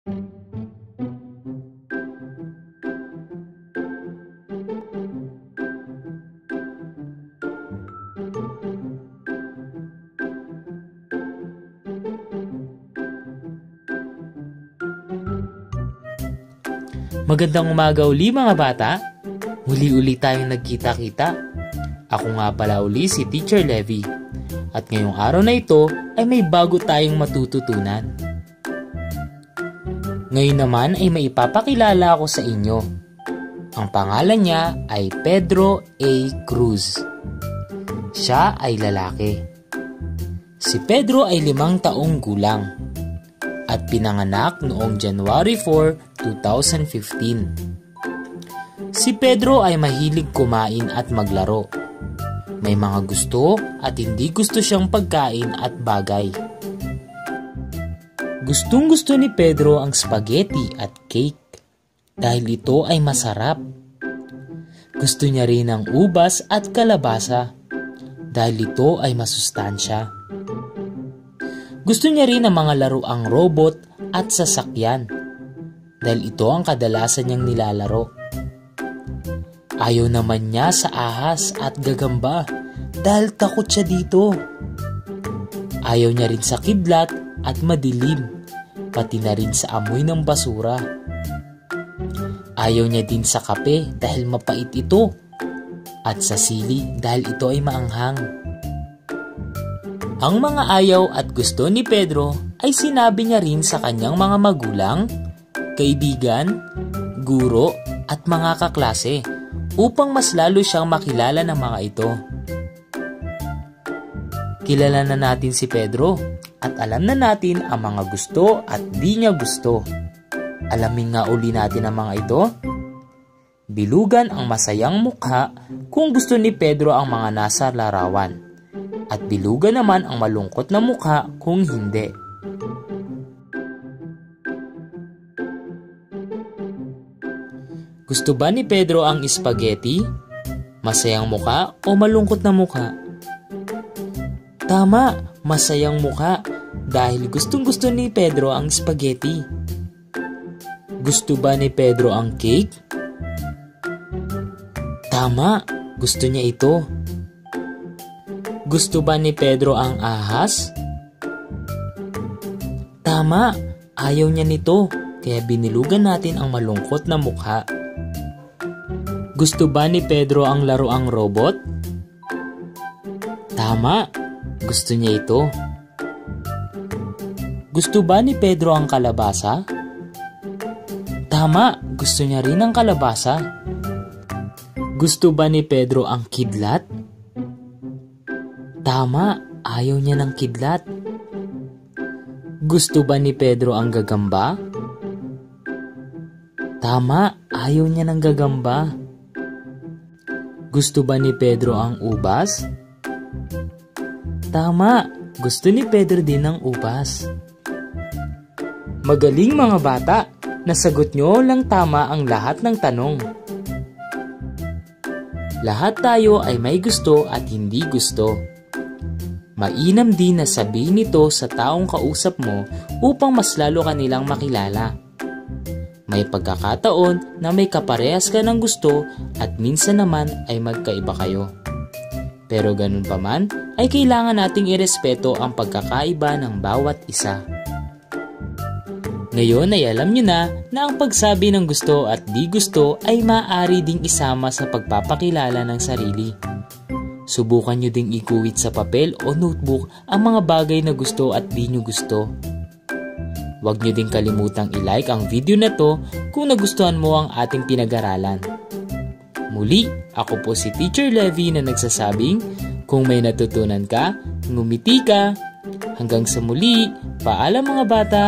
Magandang umaga uli mga bata. Muli-uli tayong nagkita-kita. Ako nga pala uli si Teacher Levy. At ngayong araw na ito ay may bago tayong matututunan. Ngayon naman ay maipapakilala ako sa inyo. Ang pangalan niya ay Pedro A. Cruz. Siya ay lalaki. Si Pedro ay 5 taong gulang at pinanganak noong January 4, 2015. Si Pedro ay mahilig kumain at maglaro. May mga gusto at hindi gusto siyang pagkain at bagay. Gustong-gusto ni Pedro ang spaghetti at cake dahil ito ay masarap. Gusto niya rin ang ubas at kalabasa dahil ito ay masustansya. Gusto niya rin ang mga laruang robot at sasakyan dahil ito ang kadalasan niyang nilalaro. Ayaw naman niya sa ahas at gagamba dahil takot siya dito. Ayaw niya rin sa kidlat at madilim, pati na rin sa amoy ng basura. Ayaw niya din sa kape dahil mapait ito at sa sili dahil ito ay maanghang. Ang mga ayaw at gusto ni Pedro ay sinabi niya rin sa kanyang mga magulang, kaibigan, guro at mga kaklase upang mas lalo siyang makilala ng mga ito. Kilala na natin si Pedro at alam na natin ang mga gusto at di niya gusto. Alamin nga uli natin ang mga ito. Bilugan ang masayang mukha kung gusto ni Pedro ang mga nasa larawan. At bilugan naman ang malungkot na mukha kung hindi. Gusto ba ni Pedro ang spaghetti? Masayang mukha o malungkot na mukha? Tama, masayang mukha dahil gustong-gusto ni Pedro ang spaghetti. Gusto ba ni Pedro ang cake? Tama, gusto niya ito. Gusto ba ni Pedro ang ahas? Tama, ayaw niya nito, kaya binilugan natin ang malungkot na mukha. Gusto ba ni Pedro ang laruang robot? Tama, gusto niya ito. Gusto ba ni Pedro ang kalabasa? Tama, gusto niya rin ang kalabasa. Gusto ba ni Pedro ang kidlat? Tama, ayaw niya ng kidlat. Gusto ba ni Pedro ang gagamba? Tama, ayaw niya ng gagamba. Gusto ba ni Pedro ang ubas? Tama, gusto ni Pedro din ng ubas. Magaling mga bata, nasagot nyo lang tama ang lahat ng tanong. Lahat tayo ay may gusto at hindi gusto. Mainam din na sabihin ito sa taong kausap mo upang mas lalo ka nilang makilala. May pagkakataon na may kaparehas ka ng gusto at minsan naman ay magkaiba kayo. Pero ganun pa man ay kailangan nating irespeto ang pagkakaiba ng bawat isa. Ngayon ay alam nyo na ang pagsabi ng gusto at di gusto ay maaari ding isama sa pagpapakilala ng sarili. Subukan nyo ding iguhit sa papel o notebook ang mga bagay na gusto at di nyo gusto. Huwag nyo ding kalimutang i-like ang video na to kung nagustuhan mo ang ating pinag-aralan. Muli, ako po si Teacher Levy na nagsasabing, kung may natutunan ka, ngumiti ka. Hanggang sa muli, paalam mga bata!